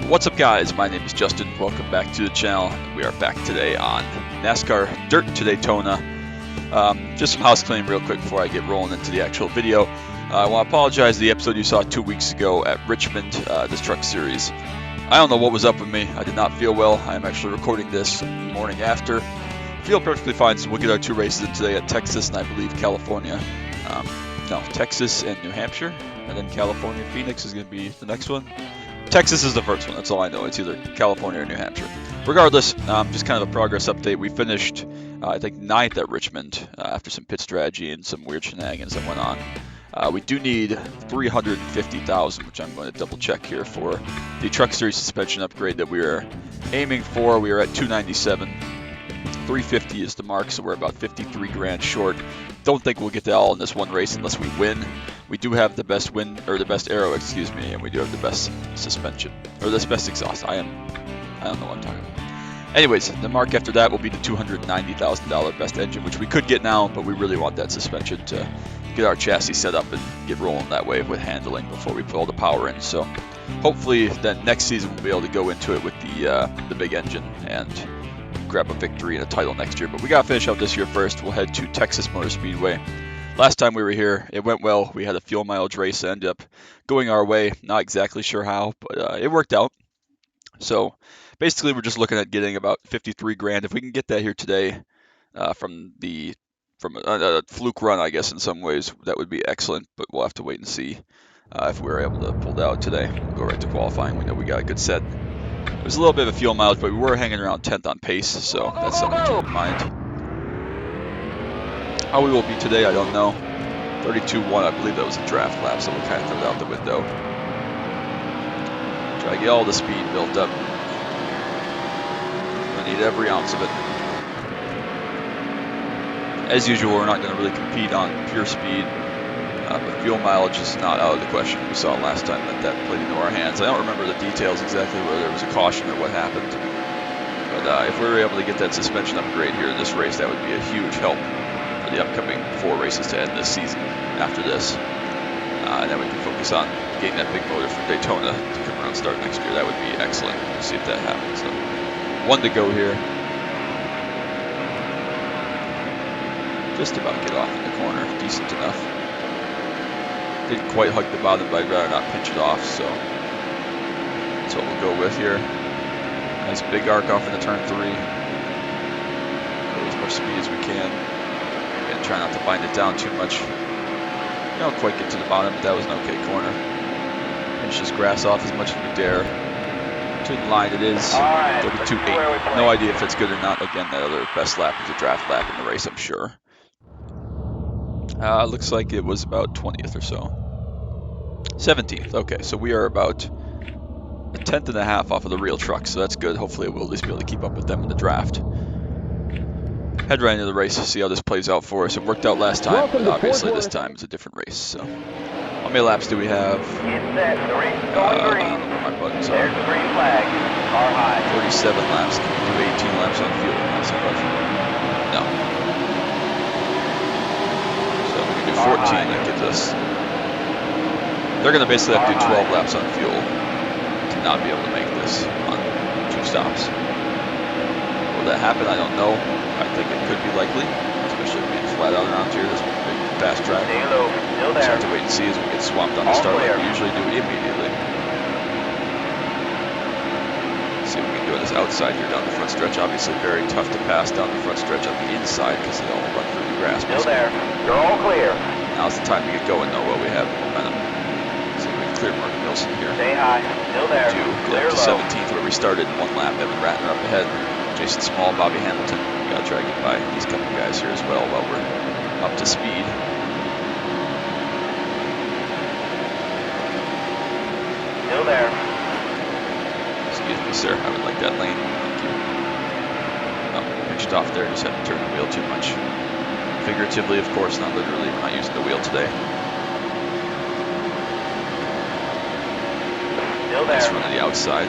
What's up, guys? My name is Justin. Welcome back to the channel. We are back today on NASCAR Dirt to Daytona. Just some house cleaning real quick before I get rolling into the actual video. I want to apologize for the episode you saw 2 weeks ago at Richmond, this truck series. I don't know what was up with me. I did not feel well. I am actually recording this the morning after. Feel perfectly fine, so we'll get our 2 races in today at Texas and I believe California. No, Texas and New Hampshire, and then California, Phoenix is going to be the next one. Texas is the first one, that's all I know. It's either California or New Hampshire. Regardless, just kind of a progress update. We finished, I think, 9th at Richmond after some pit strategy and some weird shenanigans that went on. We do need $350,000, which I'm going to double check here for the Truck Series suspension upgrade that we are aiming for. We are at $297. $350 is the mark, so we're about 53 grand short. Don't think we'll get that all in this one race unless we win. We do have the best the best aero, excuse me, and we do have the best suspension, or the best exhaust. I don't know what I'm talking about. Anyways, the mark after that will be the $290,000 best engine, which we could get now, but we really want that suspension to get our chassis set up and get rolling that way with handling before we put all the power in. So hopefully then next season we'll be able to go into it with the big engine and grab a victory and a title next year. But we got to finish out this year first. We'll head to Texas Motor Speedway. Last time we were here, it went well. We had a fuel mileage race that ended up going our way. Not exactly sure how, but it worked out. So basically, we're just looking at getting about 53 grand. If we can get that here today from a fluke run, I guess in some ways, that would be excellent. But we'll have to wait and see if we're able to pull that out today. We'll go right to qualifying. We know we got a good set. It was a little bit of a fuel mileage, but we were hanging around 10th on pace, so that's something to keep in mind. How we will be today, I don't know. 32.1, I believe that was a draft lap, so we'll kind of throw it out the window. Try to get all the speed built up. I need every ounce of it. As usual, we're not going to really compete on pure speed, but fuel mileage is not out of the question. We saw it last time that played into our hands. I don't remember the details exactly whether there was a caution or what happened, but if we were able to get that suspension upgrade here in this race, that would be a huge help for the upcoming 4 races to end this season after this. And then we can focus on getting that big motor for Daytona to come around and start next year. That would be excellent. We'll see if that happens. So, 1 to go here. Just about get off in the corner. Decent enough. Didn't quite hug the bottom, but I'd rather not pinch it off, so that's what we'll go with here. Nice big arc off into turn 3. Go as much speed as we can. Again, try not to bind it down too much. We don't quite get to the bottom, but that was an okay corner. Pinch this grass off as much as we dare. To the line it is 32.8. No idea if it's good or not. Again, that other best lap was a draft lap in the race, I'm sure. Looks like it was about 20th or so. 17th. Okay, so we are about a 10th and a half off of the real truck, so that's good. Hopefully we'll at least be able to keep up with them in the draft. Head right into the race to see how this plays out for us. It worked out last time, but obviously this time it's a different race. So, how many laps do we have? I don't know where my buttons are. 37 laps. Can we do 18 laps on fuel? That's a question. No. 14, that gives us, they're going to basically have to do 12 laps on fuel to not be able to make this on 2 stops. Will that happen? I don't know. I think it could be likely, especially being flat out around here. This big fast track. We'll just have to wait and see as we get swamped on the start like we usually do immediately. See what we can do on this outside here down the front stretch. Obviously very tough to pass down the front stretch on the inside because they all run through the grass. Still there. You're all clear. Now's the time to get going though while we have momentum. See if we can clear Mark Wilson here. Stay high. Still there. Clear to 17th where we started in 1 lap. Evan Ratner up ahead. Jason Small, Bobby Hamilton. We gotta try to get by these couple guys here as well while we're up to speed. Still there. Excuse me, sir. I would like that lane. Thank you. Oh, pitched off there. Just had to turn the wheel too much. Figuratively, of course, not literally. We're not using the wheel today. Still there. Nice run to the outside.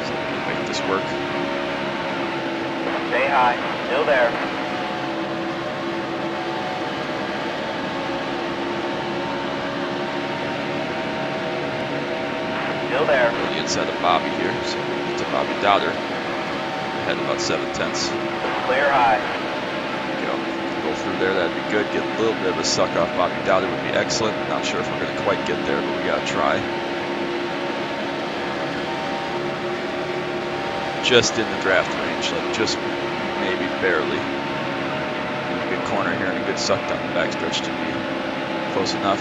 So we can make this work. Stay high. Still there. Still there. Really inside of Bobby here, so get to Bobby Dowder. Ahead about 7/10. Clear high. Go through there, that'd be good. Get a little bit of a suck off Bobby Dowder would be excellent. Not sure if we're going to quite get there, but we got to try. Just in the draft range, like just maybe barely. A good corner here and a good suck down the backstretch to be close enough.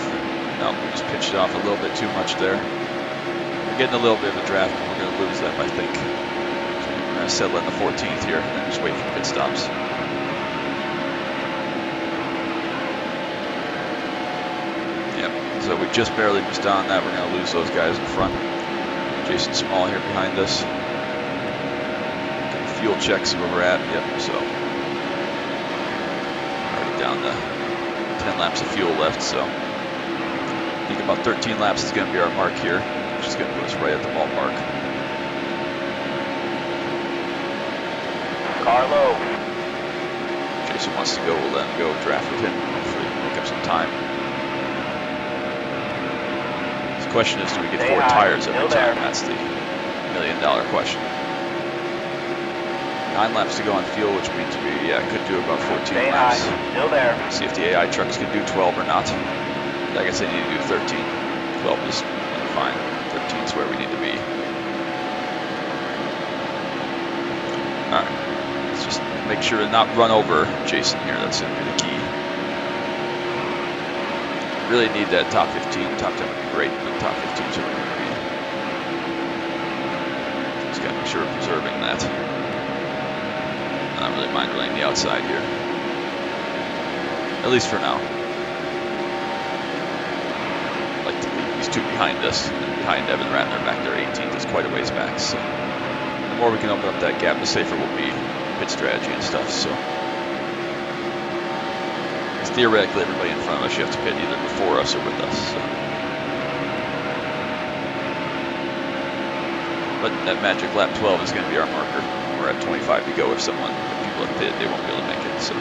No, we just pitched it off a little bit too much there. We're getting a little bit of a draft, and we're going to lose that, I think. So we're going to settle in the 14th here and then just wait for pit stops. So we just barely missed on that. We're going to lose those guys in front. Jason Small here behind us. Fuel checks where we're at. Yep, so already down to 10 laps of fuel left. So I think about 13 laps is going to be our mark here, which is going to put us right at the ballpark. Carlo. Jason wants to go. We'll let him go. Draft with him. Hopefully make up some time. The question is, do we get 4 tires every time? That's the $1 million question. 9 laps to go on fuel, which means we could do about 14 laps. Still there. See if the AI trucks can do 12 or not. I guess they need to do 13. 12 is fine. 13 is where we need to be. All right. Let's just make sure to not run over Jason here. That's going to be the key. Really need that top 15. Top 10 would be great, but top 15 is where we need to be. Just got to make sure we're preserving that. I don't really mind running the outside here. At least for now. I'd like to leave these 2 behind us. And behind Evan Ratner back there, 18th is quite a ways back. So the more we can open up that gap, the safer we'll be. Pit strategy and stuff. So theoretically, everybody in front of us, you have to pit either before us or with us. So. But that magic lap 12 is going to be our marker. We're at 25 to go. If people have pitted, they won't be able to make it. So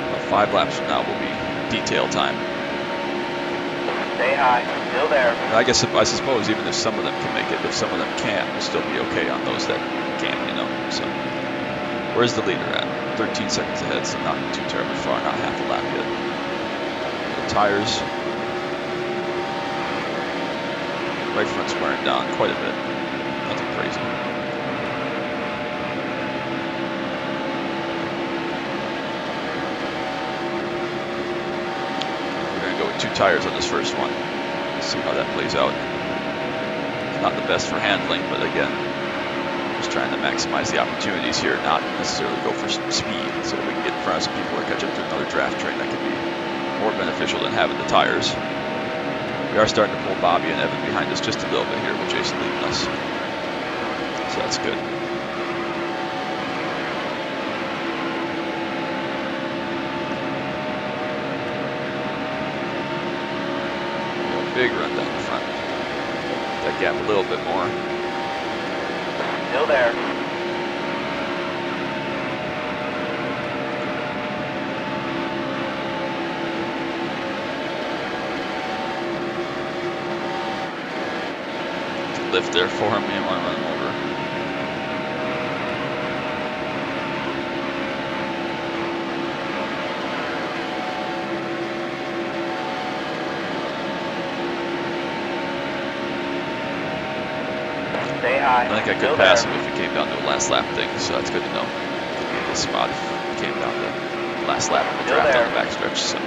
about 5 laps from now will be detail time. Stay high. Still there. I suppose even if some of them can make it, if some of them can't, we'll still be okay on those that can, you know. So where's the leader at? 13 seconds ahead, so not too terribly far, not half a lap yet. The tires. Right front's wearing down quite a bit. Nothing crazy. We're going to go with 2 tires on this first one. Let's see how that plays out. It's not the best for handling, but again, just trying to maximize the opportunities here, not necessarily go for speed, so we can get in front of some people or catch up to another draft train. That could be more beneficial than having the tires. We are starting to pull Bobby and Evan behind us just a little bit here with Jason leading us. So that's good. Big run down the front. That gap a little bit more. Still there. Lift there for him. You want to run him over. Stay high. I think I could pass him if it came down to a last lap thing, so that's good to know. Could be in this spot if it came down to last lap of the draft on the backstretch. So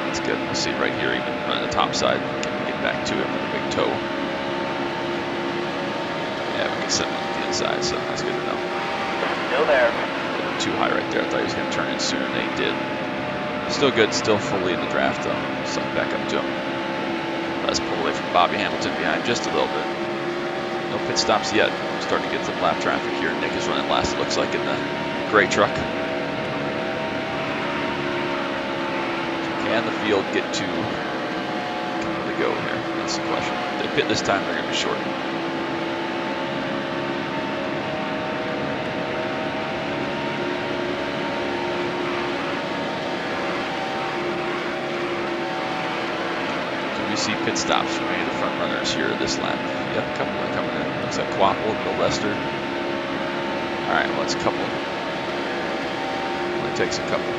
that's good. We'll see right here, even running the top side. Can we get back to him with a big toe? Yeah, we can set him on the inside, so that's good to know. Still there. A little too high right there. I thought he was going to turn in sooner than he did. Still good, still fully in the draft though. Suck back up to him. Let's pull away from Bobby Hamilton behind just a little bit. No pit stops yet. We're starting to get some lap traffic here. Nick is running last, it looks like, in the gray truck. Can the field get to the go here? That's the question. If they pit this time, they're going to be short. we see pit stops from any of the front runners here this lap? Yep, a couple are coming in. Looks like Quapple, Bill Lester. All right, well, it's a couple. Only takes a couple.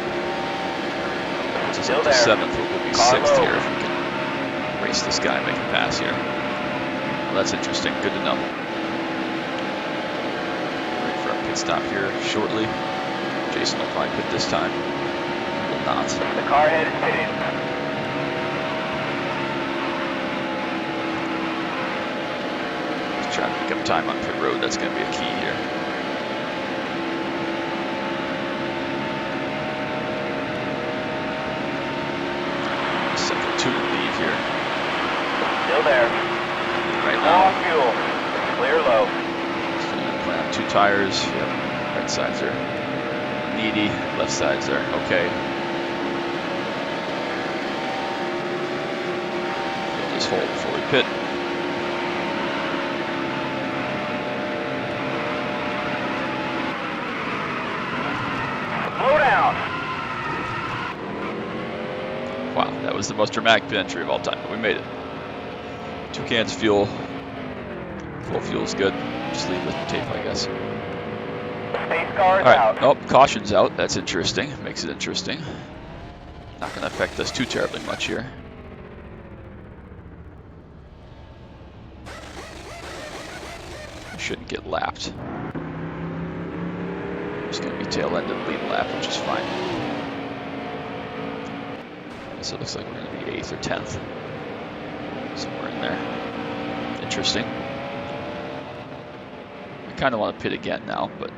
Puts us up to 7th. We'll be 6th here if we can race this guy and make a pass here. Well, that's interesting. Good to know. Ready for our pit stop here shortly. Jason will probably pit this time. Will not. The car head is pitted. Just trying to pick up time on pit road. That's going to be a key here. Second 2 to leave here. Still there. Right Low now. on fuel. Clear low. So I'm gonna plant 2 tires. Yep. Right sides are needy. Left sides are okay. Fill this hole before we pit. Slow down. Wow, that was the most dramatic pit entry of all time, but we made it. 2 cans of fuel. Full fuel is good. Just leave with the tape, I guess. Space car is All right. out. Oh, caution's out. That's interesting. Makes it interesting. Not going to affect us too terribly much here. Shouldn't get lapped. It's going to be tail end of the lead lap, which is fine. So it looks like we're going to be 8th or 10th. Somewhere in there. Interesting. I kind of want to pit again now, but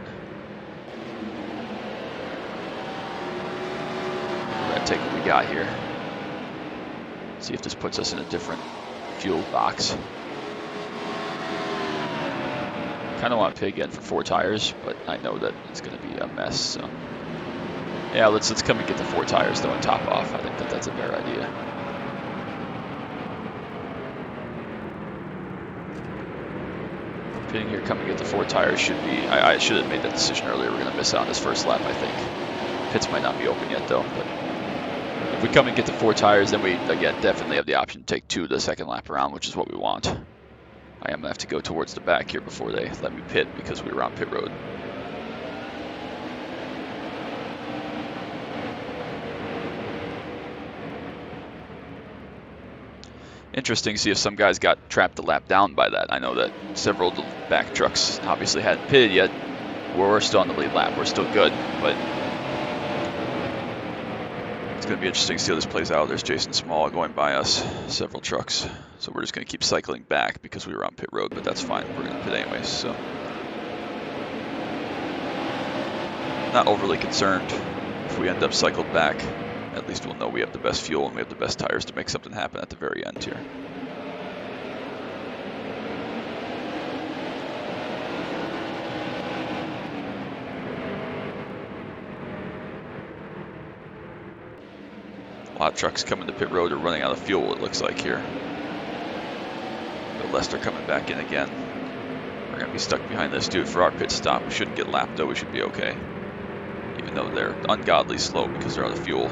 we're going to take what we got here. See if this puts us in a different fuel box. Kind of want to pit again for 4 tires, but I know that it's going to be a mess. So yeah, let's come and get the 4 tires though and top off. I think that's a better idea. Pitting here, come and get the 4 tires should be. I should have made that decision earlier. We're going to miss out on this first lap, I think. Pits might not be open yet though, but if we come and get the 4 tires, then we again definitely have the option to take 2 the second lap around, which is what we want. I am going to have to go towards the back here before they let me pit because we were on pit road. Interesting to see if some guys got trapped a lap down by that. I know that several of the back trucks obviously hadn't pitted yet. We're still on the lead lap. We're still good, but it's going to be interesting to see how this plays out. There's Jason Small going by us, several trucks. So we're just going to keep cycling back because we were on pit road, but that's fine. We're going to pit anyways, so. Not overly concerned. If we end up cycled back, at least we'll know we have the best fuel and we have the best tires to make something happen at the very end here. A lot of trucks coming to pit road are running out of fuel, it looks like here. But Lester coming back in again. We're going to be stuck behind this dude for our pit stop. We shouldn't get lapped though, we should be okay. Even though they're ungodly slow because they're out of fuel.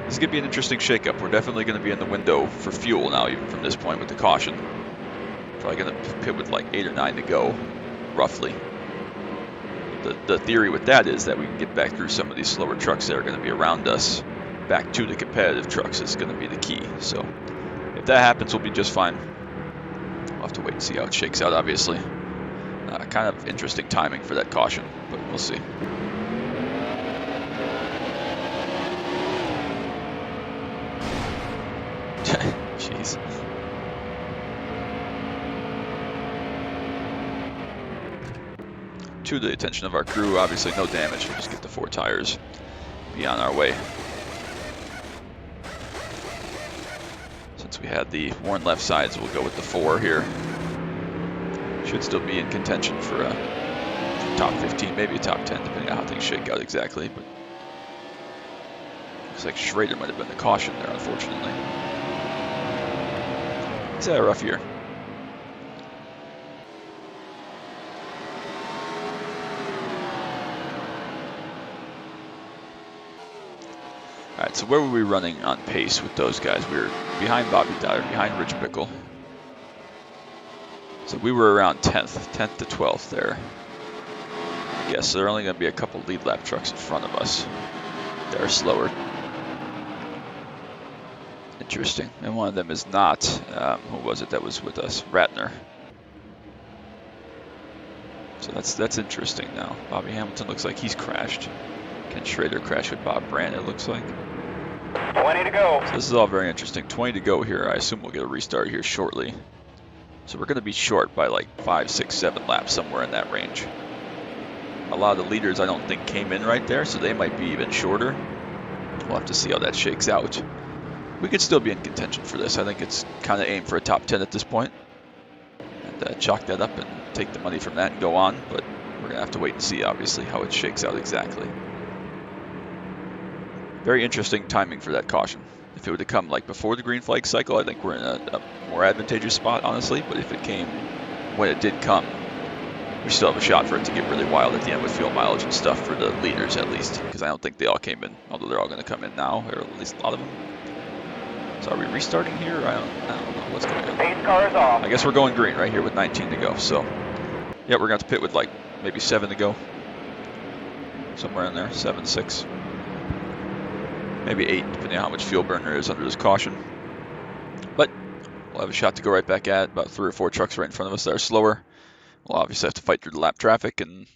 This is going to be an interesting shakeup. We're definitely going to be in the window for fuel now, even from this point with the caution. Probably going to pit with like 8 or 9 to go, roughly. The theory with that is that we can get back through some of these slower trucks that are going to be around us. Back to the competitive trucks is going to be the key. So if that happens, we'll be just fine. We'll have to wait and see how it shakes out, obviously. Kind of interesting timing for that caution, but we'll see. Jeez. To the attention of our crew, obviously no damage. We'll just get the 4 tires, be on our way. Since we had the worn left sides, we'll go with the 4 here. Should still be in contention for a top 15, maybe a top 10, depending on how things shake out exactly. But looks like Schrader might have been the caution there, unfortunately. He's had a rough year. All right, so where were we running on pace with those guys? We were behind Bobby Dyer, behind Rich Bickle. So we were around 10th to 12th there. Yes, so there are only going to be a couple lead lap trucks in front of us. They're slower. Interesting. And one of them is not, who was it that was with us? Ratner. So that's interesting now. Bobby Hamilton looks like he's crashed. Ken Schrader crashed with Bob Brand, it looks like. 20 to go. So this is all very interesting. 20 to go here. I assume we'll get a restart here shortly. So we're going to be short by like 5, 6, 7 laps, somewhere in that range. A lot of the leaders I don't think came in right there, so they might be even shorter. We'll have to see how that shakes out. We could still be in contention for this. I think it's kind of aimed for a top 10 at this point. And chalk that up and take the money from that and go on. But we're going to have to wait and see, obviously, how it shakes out exactly. Very interesting timing for that caution. If it would have come like before the green flag cycle, I think we're in a more advantageous spot, honestly. But if it came when it did come, we still have a shot for it to get really wild at the end with fuel mileage and stuff for the leaders, at least. Because I don't think they all came in, although they're all going to come in now, or at least a lot of them. So are we restarting here? I don't know what's going on. Pace car is off. I guess we're going green right here with 19 to go. So, yeah, we're going to have to pit with like maybe 7 to go. Somewhere in there, 7, 6. Maybe 8, depending on how much fuel burn there is under this caution. But we'll have a shot to go right back at it. About 3 or 4 trucks right in front of us that are slower. We'll obviously have to fight through the lap traffic and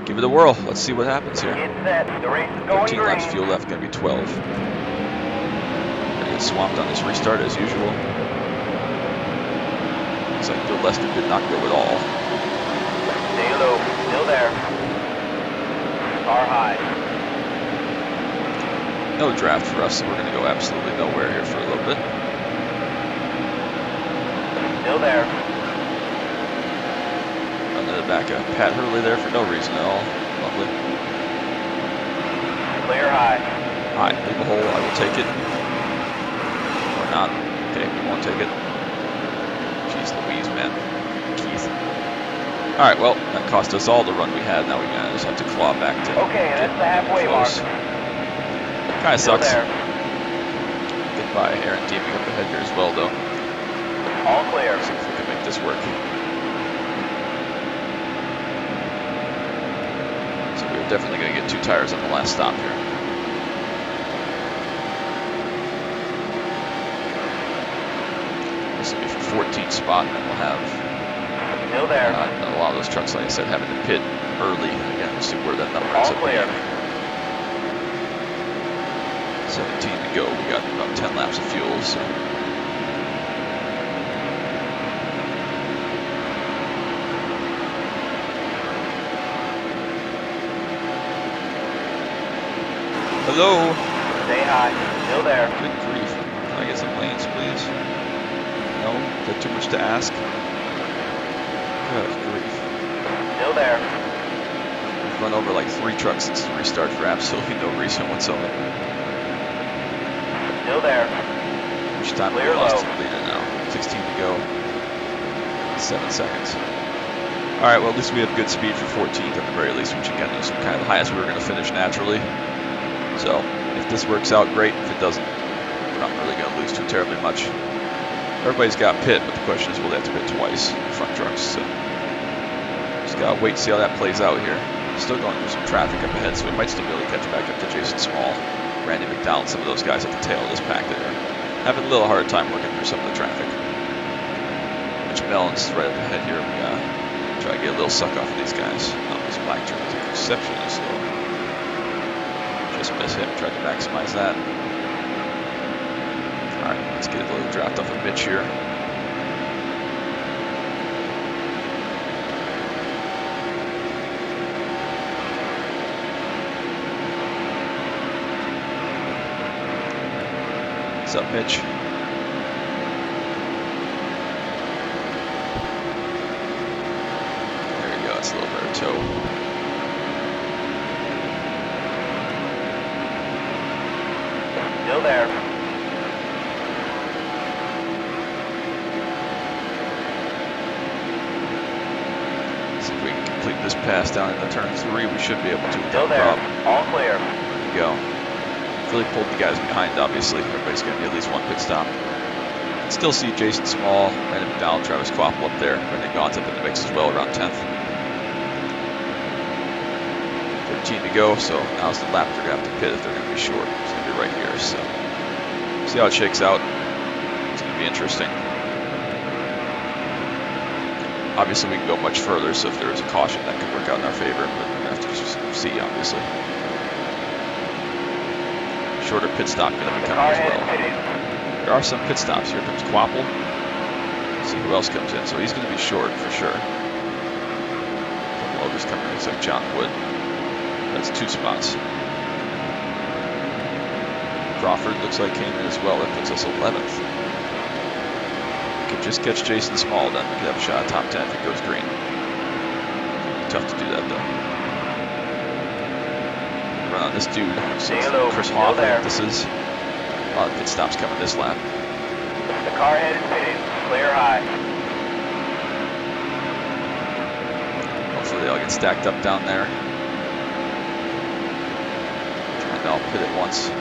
give it a whirl. Let's see what happens here. Get set. The race is going 13 green. laps fuel left, going to be 12. Swamped on this restart as usual. Looks like Bill Lester did not go at all. Stay low, still there. Car high. No draft for us, so we're going to go absolutely nowhere here for a little bit. Still there. Under the back of Pat Hurley there for no reason at all. Lovely. Clear high. High, leave a hole, I will take it. Not. Okay, we won't take it. Jeez Louise, man. Keith. Alright, well, that cost us all the run we had. Now we gotta just have to claw back to Okay, that's the halfway mark. Kinda sucks. There. Goodbye, Aaron Deeming up ahead here as well, though. All clear. See if we can make this work. So we're definitely gonna get 2 tires on the last stop here. This will be for 14th spot, and then we'll have Still there. a lot of those trucks, like I said, having to pit early. Again, we'll see where that number ends All up clear. being. 17 to go. We got about 10 laps of fuel, so. Hello. Stay high. Still there. Good grief. Can I get some lanes, please? No? Is that too much to ask? Good grief. Still there. We've run over like 3 trucks since the restart for absolutely no reason whatsoever. Still there. Which time we Clear lost low. to the leader now. 16 to go. 7 seconds. Alright, well at least we have good speed for 14th at the very least, which again is kind of the highest we were going to finish naturally. So, if this works out, great. If it doesn't, we're not really going to lose too terribly much. Everybody's got pit, but the question is will they have to pit twice, the front trucks. So, just got to wait and see how that plays out here. Still going through some traffic up ahead, so we might still be able to catch back up to Jason Small, Randy McDonald, some of those guys at the tail of this pack that are having a little harder time working through some of the traffic. Mitch Mellon's right up ahead here. We got to try to get a little suck off of these guys. This black truck is exceptionally slow. Just miss him, tried to maximize that. Alright, let's get a little draft off of Mitch here. What's up, Mitch? There you go, it's a little better toe. Still there. See if we can complete this pass down into turn 3. We should be able to Still without there. problem. All clear. There you go. really pulled the guys behind, obviously. Everybody's going to need at least one pit stop. Still see Jason Small, Brandon McDonald, Travis Quapple up there. Brendan Gaughan's up in the mix as well, around 10th. 13 to go, so now's the lap they're going to have to pit if they're going to be short. It's going to be right here, so see how it shakes out. It's going to be interesting. Obviously, we can go much further, so if there is a caution, that could work out in our favor, but we're going to have to just see, obviously. Shorter pit stop going to be coming as well. There are some pit stops. Here comes Quapple. Let's see who else comes in. So he's going to be short for sure. Well, just coming in. Looks like John Wood. That's 2 spots. Crawford looks like came in as well. That puts us 11th. We could just catch Jason Small, then we could have a shot at top 10 if it goes green. Tough to do that though. Run on this dude. Chris Hoff. This is. A lot of pit stops coming this lap. The car head is pitted. Clear high. Hopefully they all get stacked up down there. Trying to all pit at once.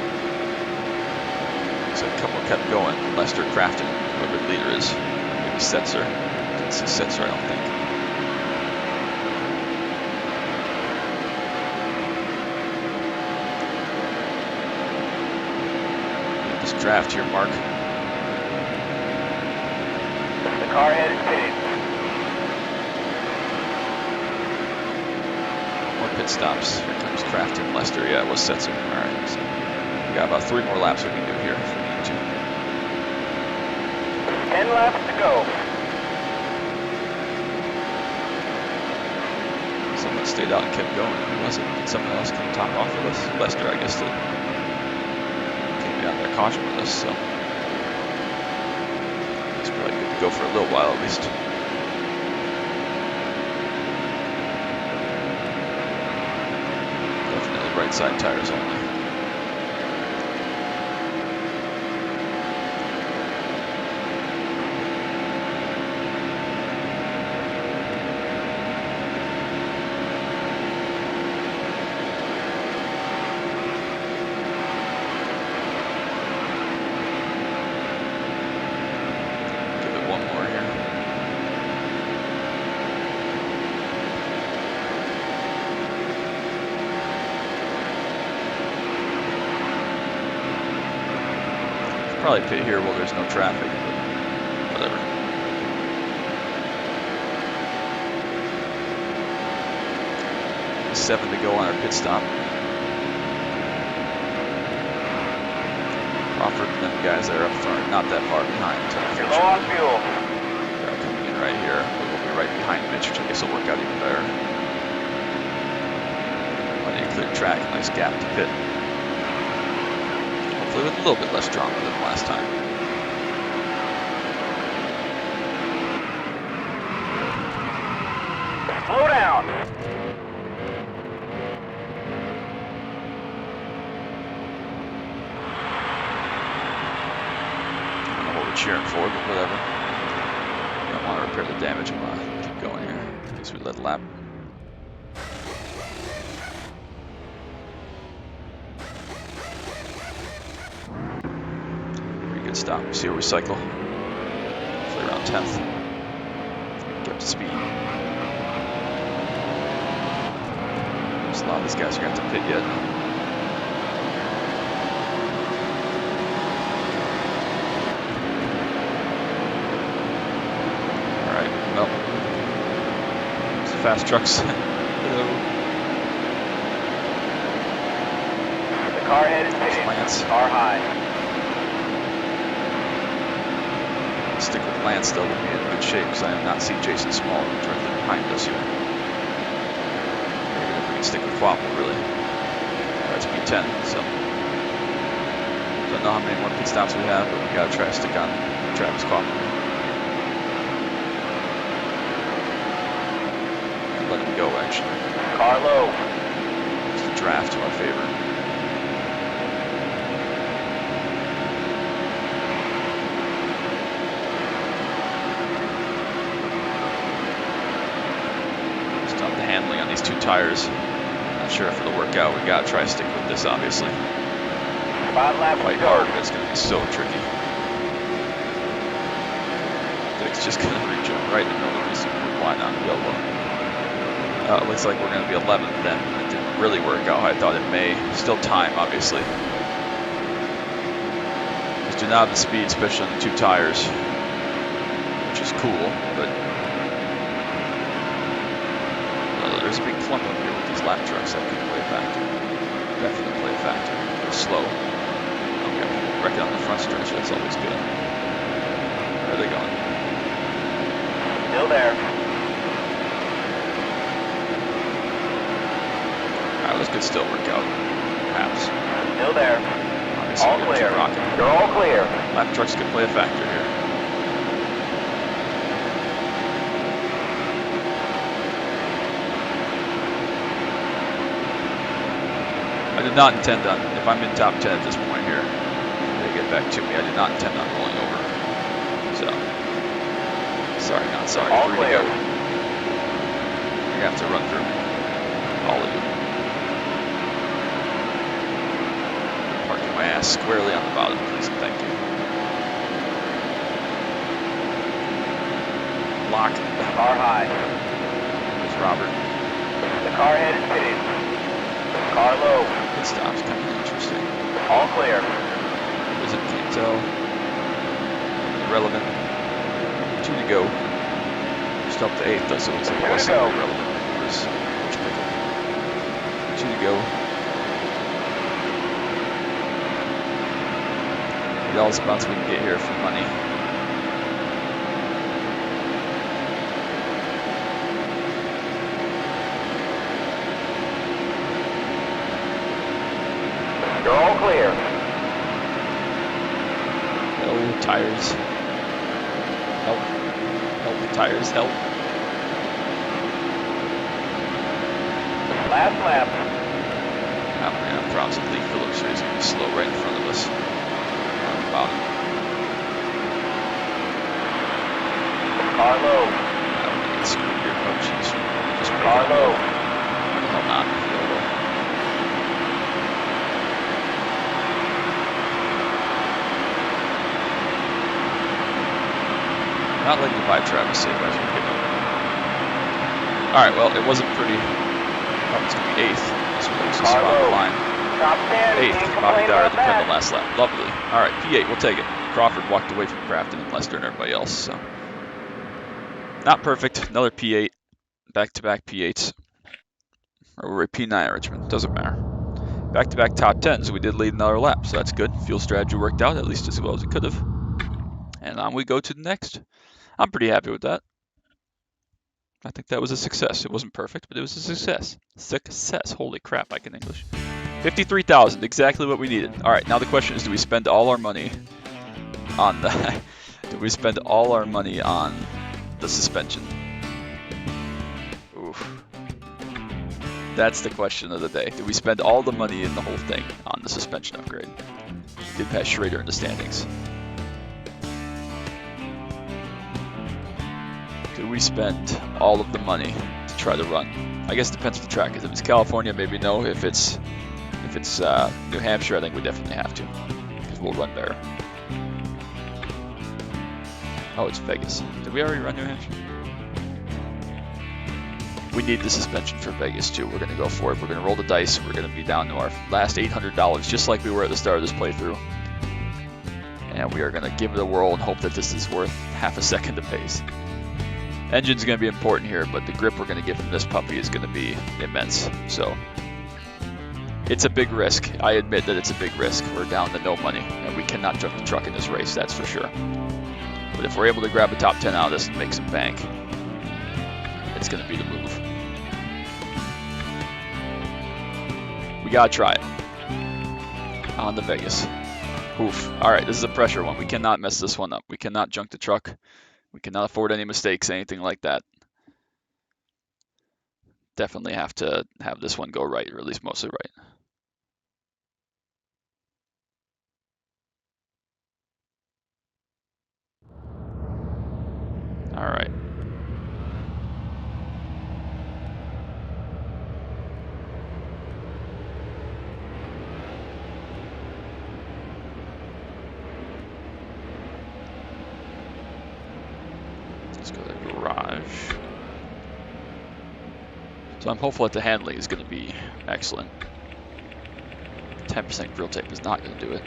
So a couple kept going. Lester Crafton, whoever the leader is. Maybe Setzer. Didn't see Setzer, I don't think. Draft here, Mark. The car head is pitted. More pit stops. Here comes Crafton, Lester. Yeah, it was Setzer. All right. So we got about 3 more laps we can do here if we need to. 10 laps to go. Someone stayed out and kept going. Who was it? Did someone else come top off with us? Lester, I guess, did. Out there caution with us, so it's probably good to go for a little while at least. Definitely right side tires only. Probably pit here while there's no traffic, but whatever. There's 7 to go on our pit stop. Crawford and them guys that are up front are not that far behind. You're low on fuel. They're coming in right here. We'll be right behind Mitch, which I guess will work out even better. Plenty of clear track, nice gap to pit. With a little bit less drama than last time. Slow down. I don't know what we're cheering for, but whatever. We don't want to repair the damage. We want to keep going here. At least we led a lap. Stop. See where we cycle. Hopefully around 10th. Get up to speed. There's a lot of these guys are going to have to pit yet. Alright, well. There's the fast trucks. Hello. The car head is pitted. Car high. Stick with Lance though, we'll be in good shape because I have not seen Jason Small directly behind us here. Maybe if we can stick with Quapple, really. That's P10, so don't know how many more pit stops we have, but we gotta try to stick on Travis Quapple. And let him go, actually. Car low. It's the draft to our favor. Handling on these 2 tires. Not sure if it'll work out. We gotta try to stick with this, obviously. 5 laps Quite to go. hard, but it's going to be so tricky. Dick's just going to rejump right in the middle of this line on yellow. It looks like we're going to be 11th then. It didn't really work out. I thought it may. Still time, obviously. Just do not have the speed, especially on the 2 tires, which is cool, but there's a big clump up here with these lap trucks that could play a factor. Definitely play a factor. They're slow. Okay, wrecking on the front stretch, that's always good. Where are they going? Still there. Alright, this could still work out. Perhaps. Still there. Obviously, All clear. You're all clear. Lap trucks could play a factor here. I did not intend on, if I'm in top 10 at this point here, they get back to me, I did not intend on rolling over. So, sorry, not sorry. All 3 clear. to go. You're going to have to run through me. All of you. Parking my ass squarely on the bottom, please, and thank you. Lock. Car high. There's Robert. The car head is pitted. Car low. Pit stop's kind of interesting. All clear. Is it? Can't tell. Irrelevant. 2 to go. Just up to 8th, though, so it looks like it was irrelevant. Which pickle? 2 to go. Get all the spots we can get here for money. You're all clear. No tires. Help. Help, tires, help. Last lap. I'm going to have problems with Lee Phillips, so he's going to be slow right in front of us. On the bottom. Car low. I'm going to get screwed here, coach. Just Car low. Why the hell not? Not letting you buy Travis safe as you're getting over. Alright, well, it wasn't pretty. Oh, it's going to be 8th. So we'll just spot the line. Top 10. 8th, Bobby Dyer at the pen the last lap. Lovely. Alright, P8, we'll take it. Crawford walked away from Crafton and Lester and everybody else, so. Not perfect. Another P8. Back-to-back P8s. Or we're a P9 at Richmond. Doesn't matter. Back-to-back top 10s. We did lead another lap, so that's good. Fuel strategy worked out, at least as well as it could have. And on we go to the next. I'm pretty happy with that. I think that was a success. It wasn't perfect, but it was a success. Success. Holy crap, I can English. 53,000, exactly what we needed. All right, now the question is, do we spend all our money on the do we spend all our money on the suspension? Oof. That's the question of the day. Do we spend all the money in the whole thing on the suspension upgrade? We did pass Schrader in the standings. Do we spend all of the money to try to run? I guess it depends what the track is. If it's California, maybe no. If it's New Hampshire, I think we definitely have to, because we'll run better. Oh, it's Vegas. Did we already run New Hampshire? We need the suspension for Vegas too. We're going to go for it. We're going to roll the dice. We're going to be down to our last $800, just like we were at the start of this playthrough. And we are going to give it a whirl and hope that this is worth half a second to pace. Engine's going to be important here, but the grip we're going to get from this puppy is going to be immense. So it's a big risk. I admit that it's a big risk. We're down to no money, and we cannot jump the truck in this race, that's for sure. But if we're able to grab a top 10 out of this and make some bank, it's going to be the move. We got to try it. On to Vegas. Oof. All right, this is a pressure one. We cannot mess this one up. We cannot junk the truck. We cannot afford any mistakes, anything like that. Definitely have to have this one go right, or at least mostly right. All right. Let's go to the garage. So I'm hopeful that the handling is going to be excellent. 10% grill tape is not going to do it.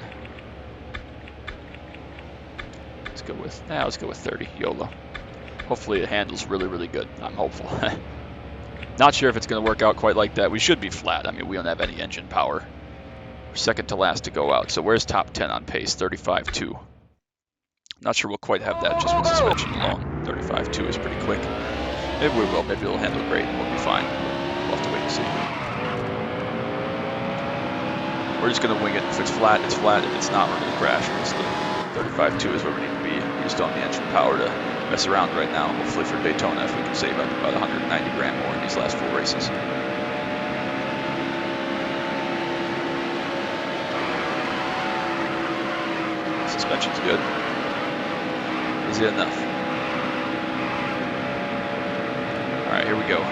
Let's go with 30, YOLO. Hopefully it handles really, really good. I'm hopeful. Not sure if it's going to work out quite like that. We should be flat. I mean, we don't have any engine power. We're second to last to go out. So where's top 10 on pace? 35.2. Not sure we'll quite have that just with suspension alone. 35.2 is pretty quick. Maybe we will. Maybe it'll handle great and we'll be fine. We'll have to wait and see. We're just going to wing it. If it's flat, it's flat. If it's not, we're going to crash. Honestly. 35.2 is where we need to be. We just don't have the engine power to mess around right now. Hopefully for Daytona, if we can save up about 190 grand more in these last 4 races. Suspension's good. Is it enough? All right, here we go.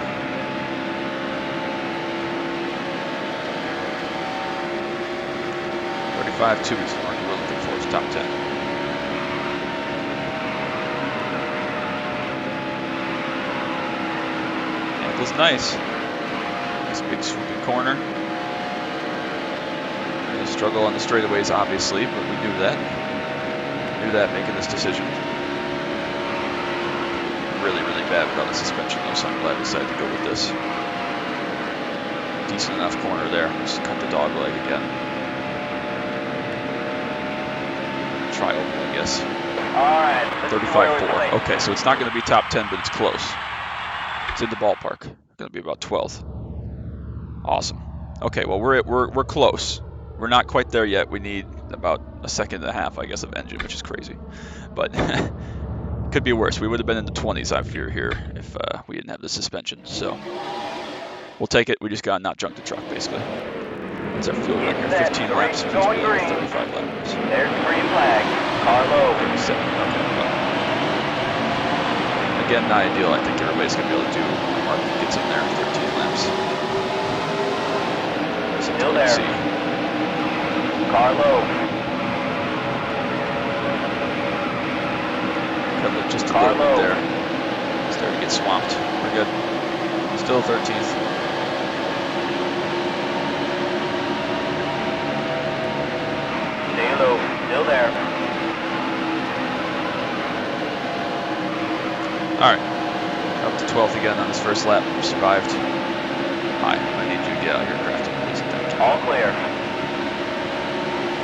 .2 is the mark we're looking for. It's top 10. Angle's nice. Nice big swooping corner. We're going to struggle on the straightaways, obviously, but we knew that. Making this decision. Really, really bad without the suspension, though, so I'm glad we decided to go with this. Decent enough corner there. Just cut the dog leg again. Try open, I guess. Alright. 35.4. Okay, so it's not going to be top 10, but it's close. It's in the ballpark. It's going to be about 12th. Awesome. Okay, well we're close. We're not quite there yet. We need about a second and a half, I guess, of engine, which is crazy. But could be worse. We would have been in the 20s, I fear, here if we didn't have the suspension. So we'll take it. We just gotta not junk the truck, basically. What's our fuel run here? 15 laps. 35 laps. There's the green flag. Car low. 37. Okay. Well, again, not ideal. I think everybody's gonna be able to do. Mark gets in there. 13 laps. Still there. Car low. Cut it just a little bit there. Starting to get swamped. We're good. Still 13th. Stay low. Still there. Alright. Up to 12th again on this first lap. We survived. Hi, I need you to get out here, Crafton. Please attempt. All clear.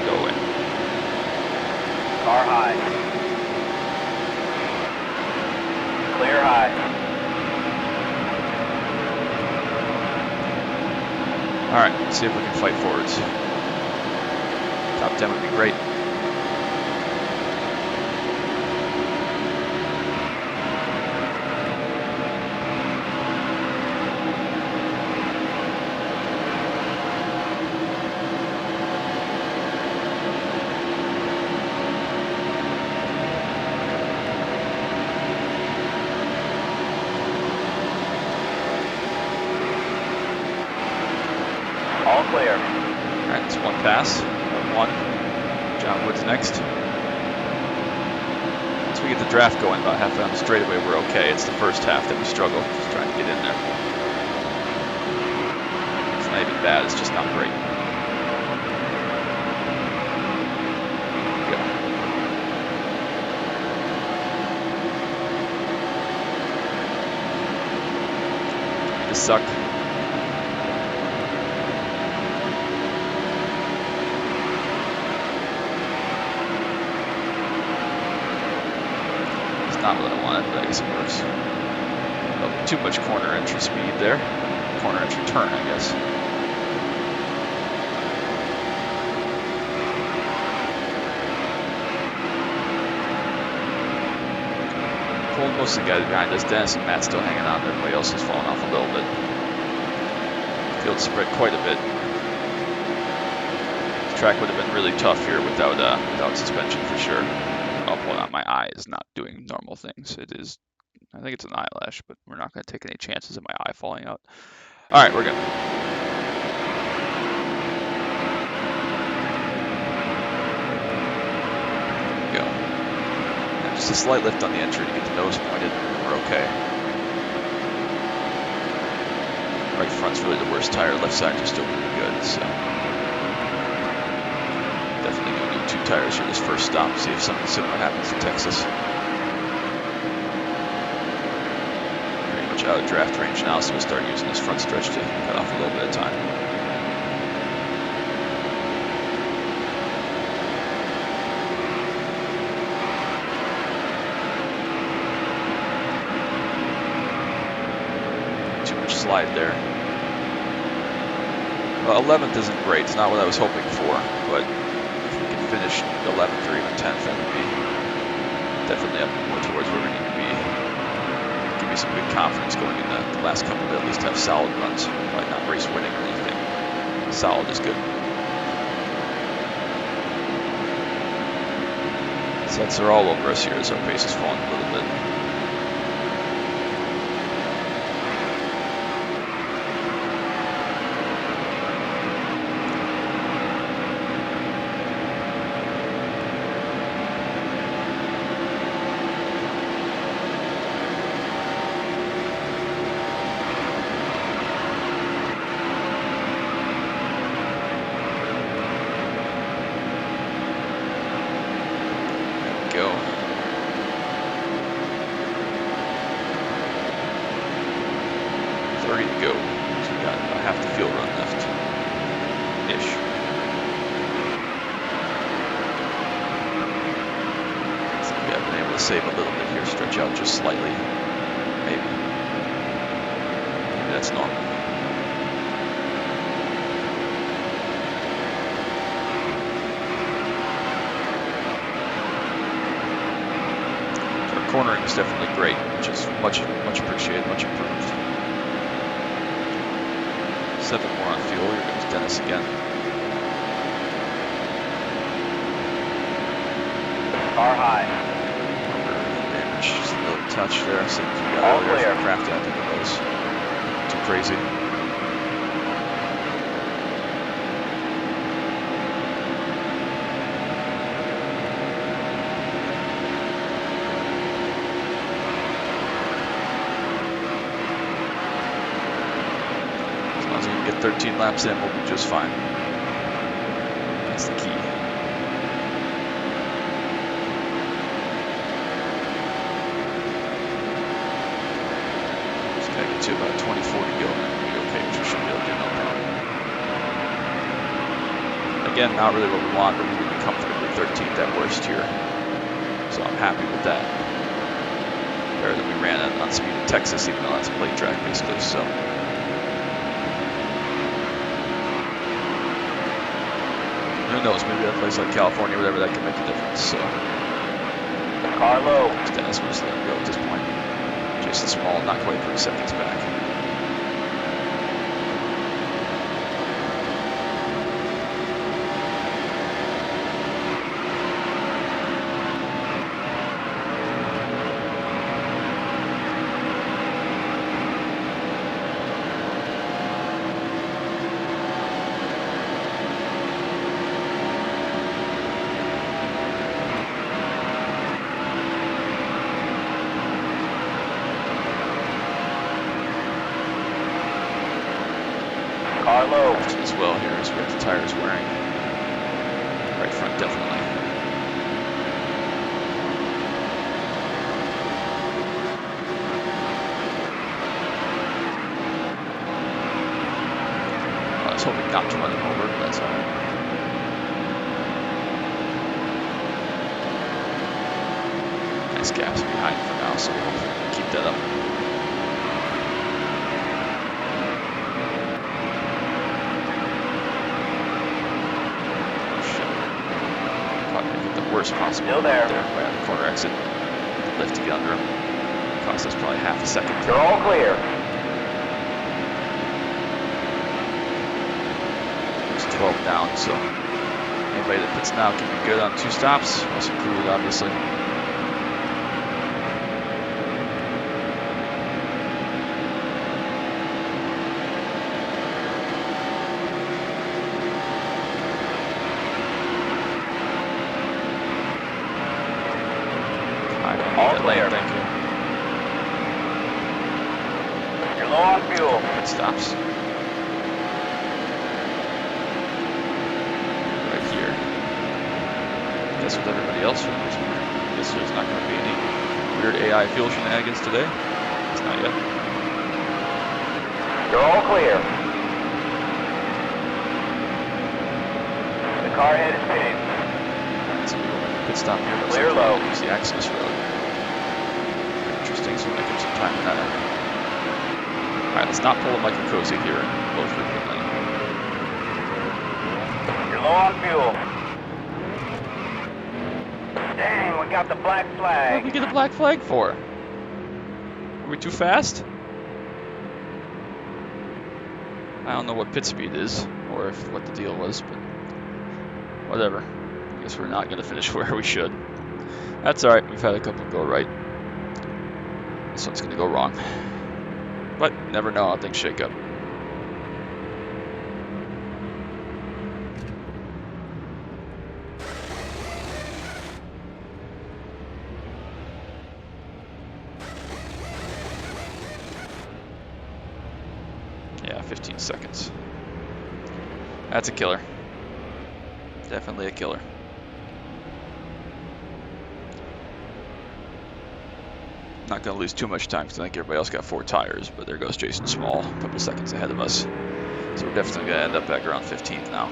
Go away. Car high. Clear high. Alright, let's see if we can fight forwards. Top 10 would be great. All clear. Alright, that's one pass. One. John Wood's next. Once we get the draft going about halfway on the straightaway, we're okay. It's the first half that we struggle, just trying to get in there. It's not even bad, it's just not great. Go. This suck. Not what I wanted, but I guess it works. Oh, too much corner entry speed there. Corner entry turn, I guess. Pulled most of the guys behind us. Dennis and Matt's still hanging on. Everybody else has fallen off a little bit. Field spread quite a bit. The track would have been really tough here without suspension for sure. Oh, hold on, my eye is not doing normal things. It is, I think it's an eyelash, but we're not going to take any chances of my eye falling out. All right, we're good. Go. Just a slight lift on the entry to get the nose pointed, and we're okay. Right front's really the worst tire. Left sides are still pretty good, so definitely going to do 2 tires here this first stop. See if something similar happens in Texas. Pretty much out of draft range now, so we'll start using this front stretch to cut off a little bit of time. Slide there. 11th isn't great. It's not what I was hoping for, but if we can finish 11th or even 10th, that would be definitely up more towards where we need to be. Give me some good confidence going in the last couple to at least have solid runs. Probably not race winning or anything. Solid is good. Sets are all over us here as our pace is falling a little bit. Go. 30 to go. So we got about half the field run left. Ish. So we have been able to save a little bit here, stretch out just slightly. Maybe. Maybe that's normal. Cornering is definitely great, which is much appreciated, much improved. 7 more on fuel. Here comes Dennis again. Car high. Damage, just a little touch there. Same as we got All earlier clear. from Craft. I think it was too crazy. Get 13 laps in, we'll be just fine. That's the key. Just gotta get to about 24 to go, and then we'll be okay, which we should be able to do no problem. Again, not really what we want, but we would be comfortably 13th at worst here. So I'm happy with that. Better than we ran on speed in Texas, even though that's a plate track basically, so. Who knows, maybe at a place like California, whatever, that can make a difference, so. Car low. Dennis will just let him go at this point. Jason Small, not quite 3 seconds back. Car low. As well here as we have the tires wearing. Right front definitely. I was hoping not to run him over, but that's alright. Nice gaps behind for now, so we'll hopefully keep that up. Worst possible. Still there. Right on the corner exit. Lift to get under him. Cost us probably half a second. You're all clear. It's 12 down, so anybody that puts now can be good on 2 stops. Us included, obviously. All That clear. lane, thank you. You're low on fuel. Pit stops. Right here. Guess with everybody else, I guess there's not going to be any weird AI fuel shenanigans today. It's not yet. You're all clear. The car head is pitting. Alright, so we'll make a pit stop here. Looks Clear like low. we'll use the access road. Interesting, so we'll make up some time in that. Alright, let's not pull a Michael Cozy here and blow through pit lane. You're low on fuel. Dang, we got the black What flag. did we get a black flag for? Were we too fast? I don't know what pit speed is, or if what the deal was, but whatever. I guess we're not going to finish where we should. That's alright, we've had a couple go right. This one's going to go wrong. But, never know how things shake up. Yeah, 15 seconds. That's a killer. Definitely a killer. Not going to lose too much time because I think everybody else got 4 tires, but there goes Jason Small, a couple seconds ahead of us. So we're definitely going to end up back around 15th now.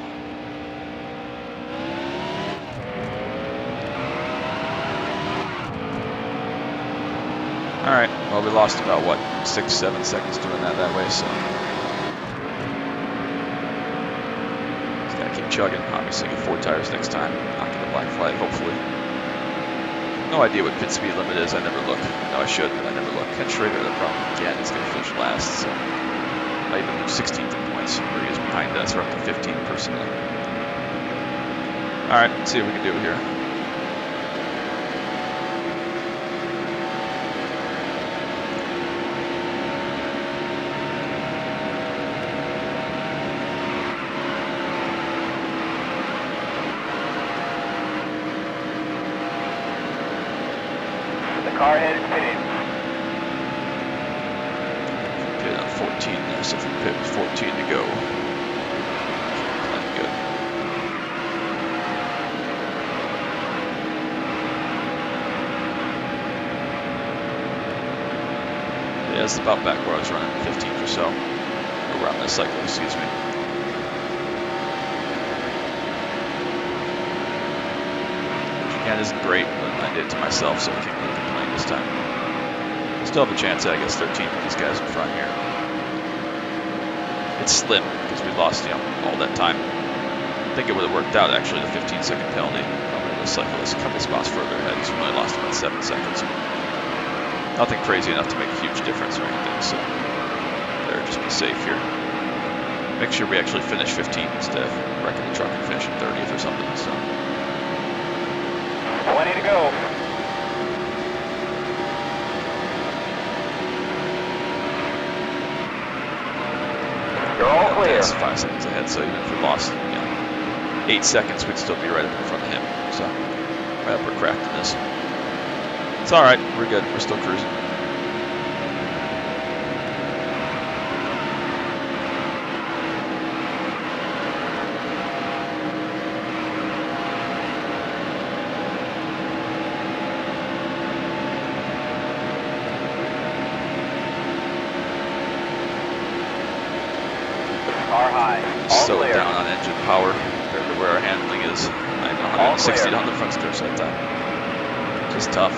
Alright, well we lost about, what, 6-7 seconds doing that way, so... Just gotta keep chugging. Obviously get 4 tires next time, not get a black flag, hopefully. No idea what pit speed limit is, I never look. No, I should, but I never look. Ken Schrader, the problem again, is gonna finish last, so... I even lose 16th in points, where he is behind us, we're up to 15 personally. Alright, let's see what we can do here. Car head is pitting. Pit on 14 there, so from pit with 14 to go. Plenty good. Yeah, that's about back where I was running, 15th or so. Around this cycle, excuse me. Which again isn't great, but I did it to myself, so I can't really complain this time. Still have a chance, I guess, 13 with these guys in front here. It's slim because we lost, all that time. I think it would have worked out actually, the 15-second penalty. Probably the cyclist a couple spots further ahead, so we only lost about 7 seconds. Nothing crazy enough to make a huge difference or anything, so better just be safe here. Make sure we actually finish 15th instead of wrecking the truck and finishing 30th or something. So 20 to go. You're all clear. That's 5 seconds ahead, so even if we lost 8 seconds, we'd still be right up in front of him. So right up where Crafton is. It's alright, we're good, we're still cruising. Car high. All So clear. down on engine power compared to where our handling is. I'm 160 down the front stretch that time. Just tough.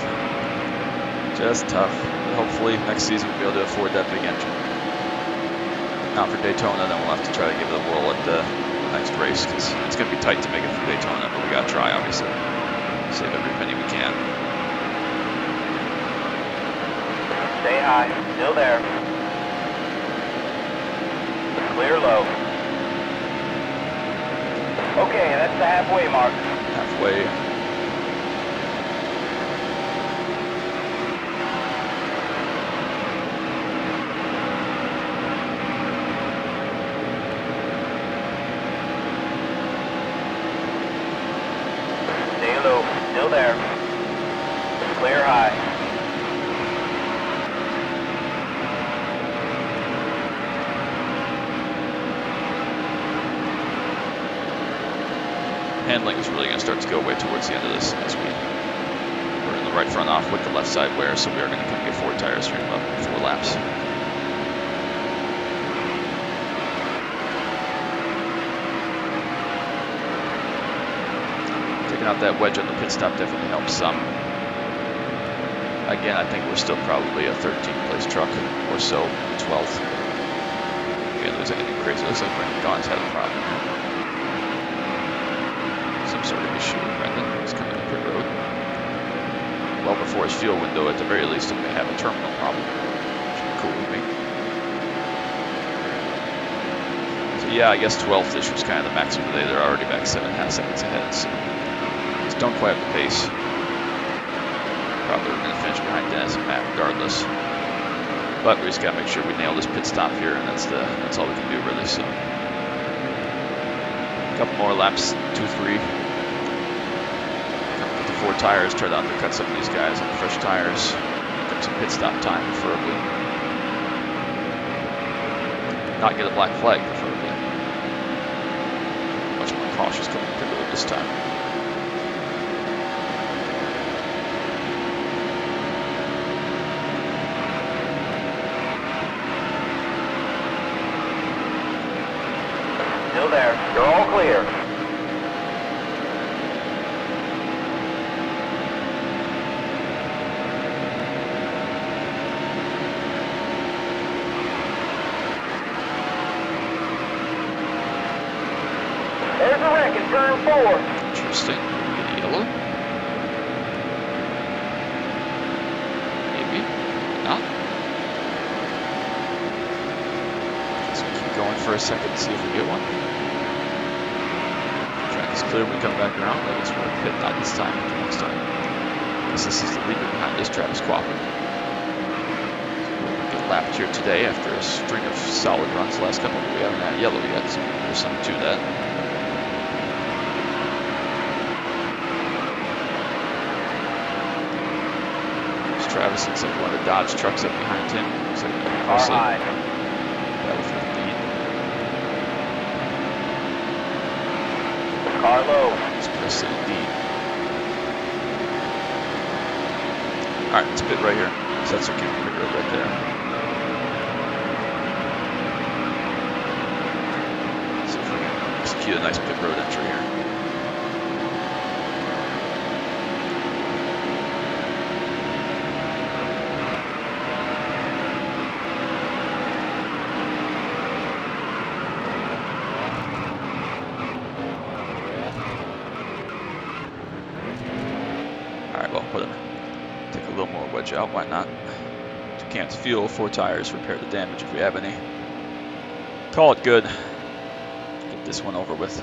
Just tough. But hopefully next season we'll be able to afford that big engine. Not for Daytona, then we'll have to try to give it a whirl at the next race because it's going to be tight to make it through Daytona, but we got to try, obviously. Save every penny we can. Stay high. Still there. Clear low. Okay, that's the halfway mark. Halfway. Stay low. Still there. Clear high. handling is really going to start to go away towards the end of this as we're in the right front off with the left side wear, so we are going to come get 4 tires here in about 4 laps. Taking out that wedge on the pit stop definitely helps some. Again, I think we're still probably a 13th place truck or so, 12th. Again, it looks like anything crazy. It looks like Brendan Gaughan's had a problem here. Some sort of issue with Brendan. He's coming to pit road. Well before his fuel window, at the very least, it may have a terminal problem. Which would be cool with me. So yeah, I guess 12th-ish was kind of the max of the day. They're already back 7.5 seconds ahead, so just don't quite have the pace. Probably we're going to finish behind Dennis and Matt regardless. But we just got to make sure we nail this pit stop here, and that's all we can do really. So a couple more laps, 2, 3. Come with the 4 tires, try to undercut some of these guys on the fresh tires. Get some pit stop time preferably. Not get a black flag preferably. Much more cautious coming to pit road this time. Still there. You're all clear. There's a wreck in turn 4. Interesting. Maybe yellow? Maybe. Not. Guess we'll keep going for a second and see if we get one. Track is clear when we come back around. I guess we're pit not this time, but the next time. I guess this is the leader behind this, Travis Quappen. We'll get lapped here today after a string of solid runs the last couple. We haven't had yellow yet, so there's something to that. Travis looks like one of the Dodge trucks up behind him. Looks like Car high. Battle for the lead. Car low. Let's press it indeed. Alright, let's pit right here. So that's our pit road right there. See if we can execute a nice pit road entry here. Take a little more wedge out, why not? 2 cans of fuel, 4 tires, repair the damage if we have any. Call it good. Get this one over with.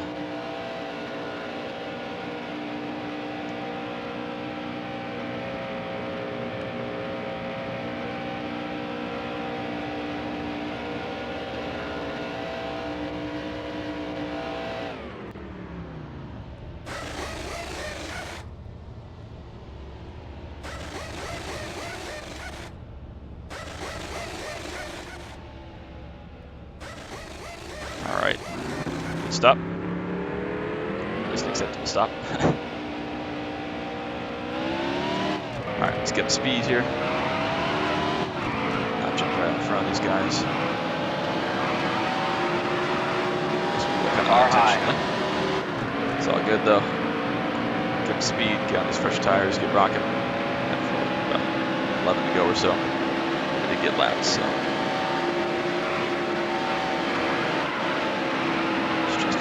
Alright, good stop. At least an acceptable stop. Alright, let's get speed here. Not jump right in front of these guys. Car high. It's all good though. Get speed, get on these fresh tires, get rocking. About 11 to go or so. And they get laps, so.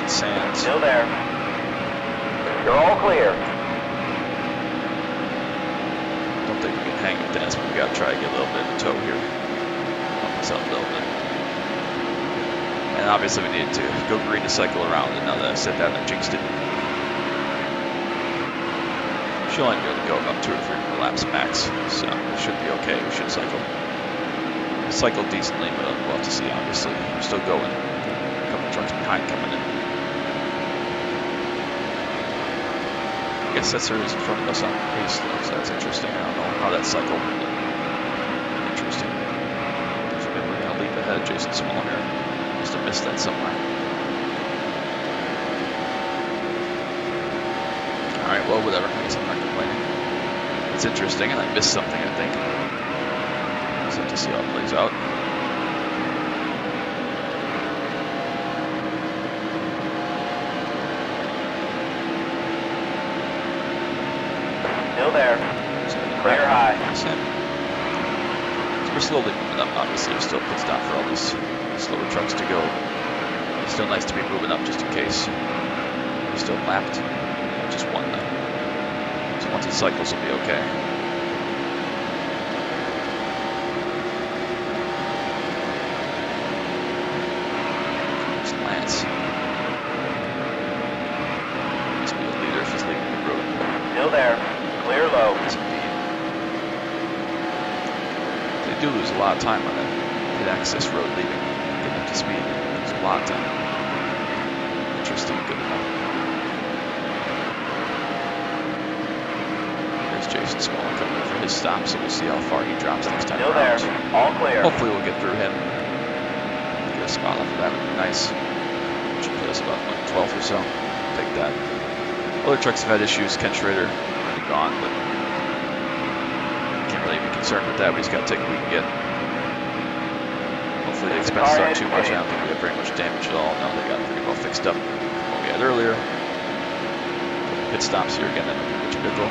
Sands. Still there. You're all clear. Don't think we can hang with Dennis, but we gotta try to get a little bit of a tow here. Help us out a little bit. And obviously we need to go green to cycle around, and now that I said that, I jinxed it. She'll only be able to go about 2 or 3 more laps max, so it should be okay. We should cycle decently, but we'll have to see, obviously. We're still going. A couple trucks behind coming in. I guess that's who's in front of us on pace though, so that's interesting. I don't know how that cycled. Interesting. So maybe we're going to leap ahead of Jason Small here. Must have missed that somewhere. Alright, well, whatever. I guess I'm not complaining. It's interesting, and I missed something, I think. Just have to see how it plays out. Still there. Clear high. That's him. So we're slowly moving up, obviously. There's still a pit stop for all these slower trucks to go. It's still nice to be moving up just in case. We're still lapped. Yeah, just one then. So once it cycles, we'll be okay. There's Lance. Must be the leader if he's leading the road. Still there. Clear low. Yes, indeed. They do lose a lot of time on that pit access road leaving, getting up to speed. There's a lot of time. Interesting, good enough. There's Jason Small coming in for his stop, so we'll see how far he drops next time Still around. there. All clear. Hopefully we'll get through him. Get a spot off of that would be nice. Should put us about 12th or so. Take that. Other trucks have had issues. Ken Schrader already gone, but can't really be concerned with that. We just got to take what we can get. Hopefully the expenses aren't too much. I don't think we have very much damage at all. No, they got pretty well fixed up from what we had earlier. Pit stops here again at Rich Bickle.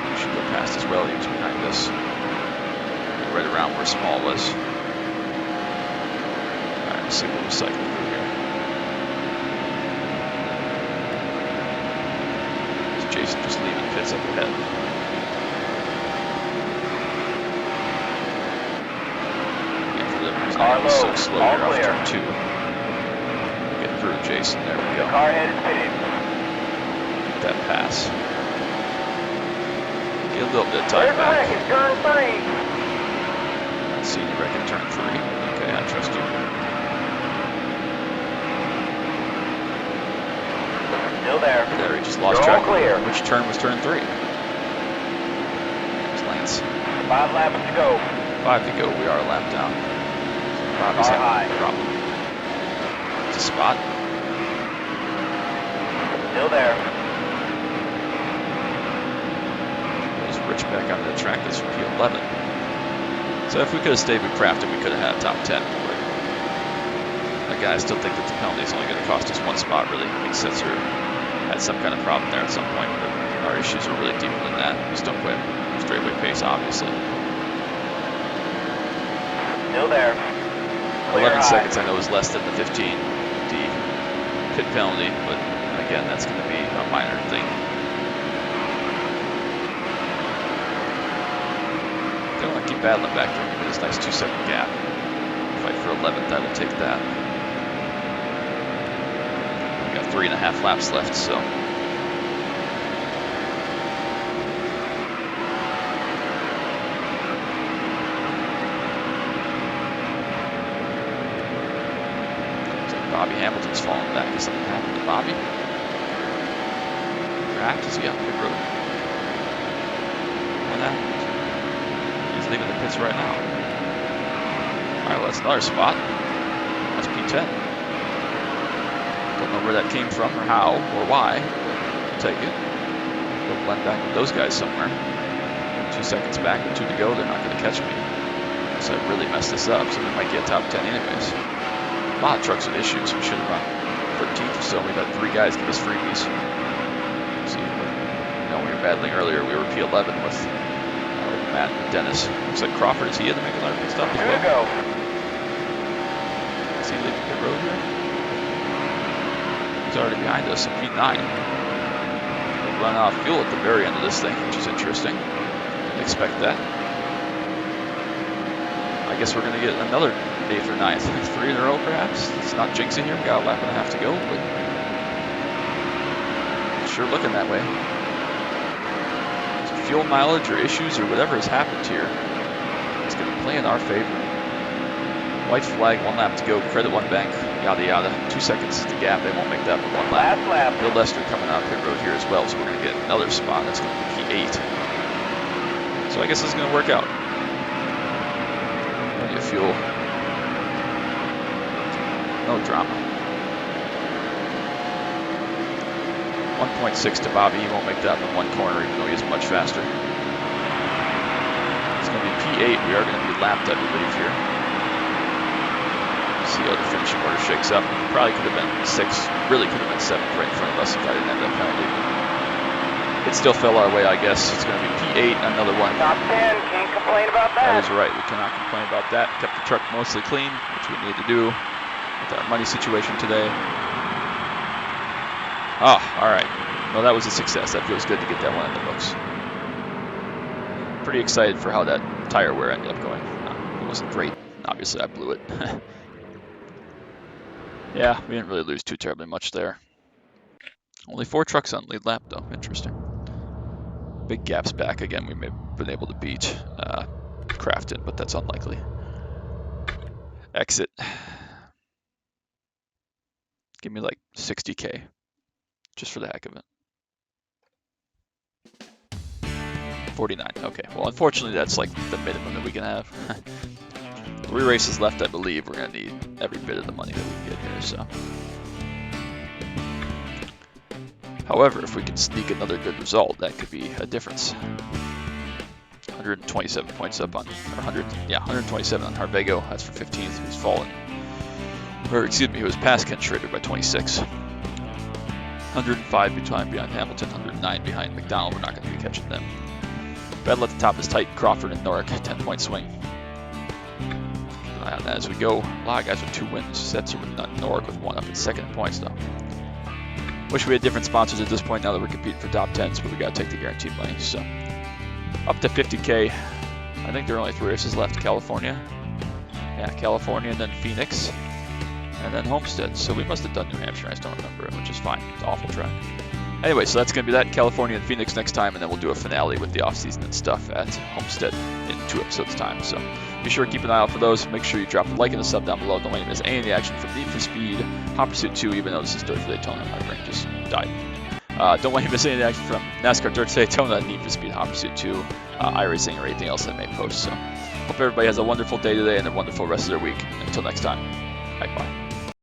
We should go past as well. He was behind us. Right around where Small was. Alright, let's see what we're cycling through here. There's Jason just leaving pits up ahead. It was so slow here off turn 2. Get through Jason, there we go. Car headed pitted. Get that pass. Get a little bit of time back. Turn 3. See you wreck in turn 3. Okay, I trust you. Still there. There, he just lost track of which turn was turn 3. There's Lance. 5 laps to go. 5 to go, we are a lap down. Bobby's having a problem. It's a spot. Still there. There's Rich back onto the track. This would be 11. So if we could have stayed with Crafton, we could have had a top 10. But again, I still think that the penalty is only going to cost us one spot, really. I think Setzer had some kind of problem there at some point, but our issues are really deeper than that. We just don't quite have straightaway pace, obviously. Still there. 11 seconds I know is less than the 15 D pit penalty, but again, that's going to be a minor thing. They want to keep battling back there. Give me this nice 2-second gap. Fight for 11th, I will take that. We got 3.5 laps left, so. Bobby Hamilton's falling back. Is something happened to Bobby? Cracked? Is he on pit road? What happened? He's leaving the pits right now. Alright, well, that's another spot. That's P10. Don't know where that came from or how or why, but I'll take it. Go blend back with those guys somewhere. 2 seconds back with 2 to go, they're not going to catch me. So I really messed this up, so we might get top 10 anyways. A lot of trucks with issues. We should have run 13th or so. We've had 3 guys give us freebies. See, we were battling earlier. We were P11 with Matt and Dennis. Looks like Crawford is he in to make another pit stop as well? Go. Is he leaving pit road here? He's already behind us, so P9. We'll run out of fuel at the very end of this thing, which is interesting. Didn't expect that. I guess we're going to get another 8th or 9th. 3 in a row, perhaps. It's not jinxing here. We got a lap and a half to go, but it's sure looking that way. So fuel mileage or issues or whatever has happened here, it's going to play in our favor. White flag, 1 lap to go. Credit 1 bank. Yada yada. 2 seconds is the gap. They won't make that but 1 lap. Last lap. Bill Lester coming out pit road here as well, so we're going to get another spot. That's going to be P8. So I guess this is going to work out. Plenty of fuel. No drama. 1.6 to Bobby. He won't make that in the one corner, even though he is much faster. It's going to be P8. We are going to be lapped, I believe, here. See how the finishing order shakes up. Probably could have been 6th, really could have been 7th right in front of us if I didn't have that penalty. It still fell our way, I guess. It's going to be P8, another one. Top 10, can't complain about that. That is right, we cannot complain about that. Kept the truck mostly clean, which we need to do with our money situation today. Ah, all right. Well, that was a success. That feels good to get that one in the books. Pretty excited for how that tire wear ended up going. It wasn't great. Obviously, I blew it. Yeah, we didn't really lose too terribly much there. Only 4 trucks on lead lap, though. Interesting. Big gaps back again. We may have been able to beat Crafton, but that's unlikely. Exit. Give me like 60K, just for the heck of it. 49. Okay. Well, unfortunately, that's like the minimum that we can have. 3 races left, I believe. We're gonna need every bit of the money that we can get here. So. However, if we can sneak another good result, that could be a difference. 127 points up on, or 127 on Harvego. That's for 15th. He's fallen, or excuse me, he was past Ken Schrader by 26. 105 behind Hamilton, 109 behind McDonald. We're not going to be catching them. Battle at the top is tight. Crawford and Norick, 10-point swing. Keep an eye on that as we go. A lot of guys with 2 wins. Setzer with none. Norick with 1 up at 2nd in points though. Wish we had different sponsors at this point now that we're competing for top 10s, but we got to take the guaranteed money. So up to 50K. I think there are only 3 races left. California. Yeah, California, and then Phoenix, and then Homestead. So we must have done New Hampshire. I just don't remember it, which is fine. It's an awful track. Anyway, so that's going to be that. California and Phoenix next time, and then we'll do a finale with the off-season and stuff at Homestead in 2 episodes' time. So be sure to keep an eye out for those. Make sure you drop a like and a sub down below. Don't want to miss any of the action from Need for Speed, Hot Pursuit 2, even though this is Dirt for Daytona. My brain just died. Don't want to miss any of the action from NASCAR Dirt for Daytona, Need for Speed, Hot Pursuit 2, iRacing, or anything else I may post. So hope everybody has a wonderful day today and a wonderful rest of their week. Until next time, bye-bye.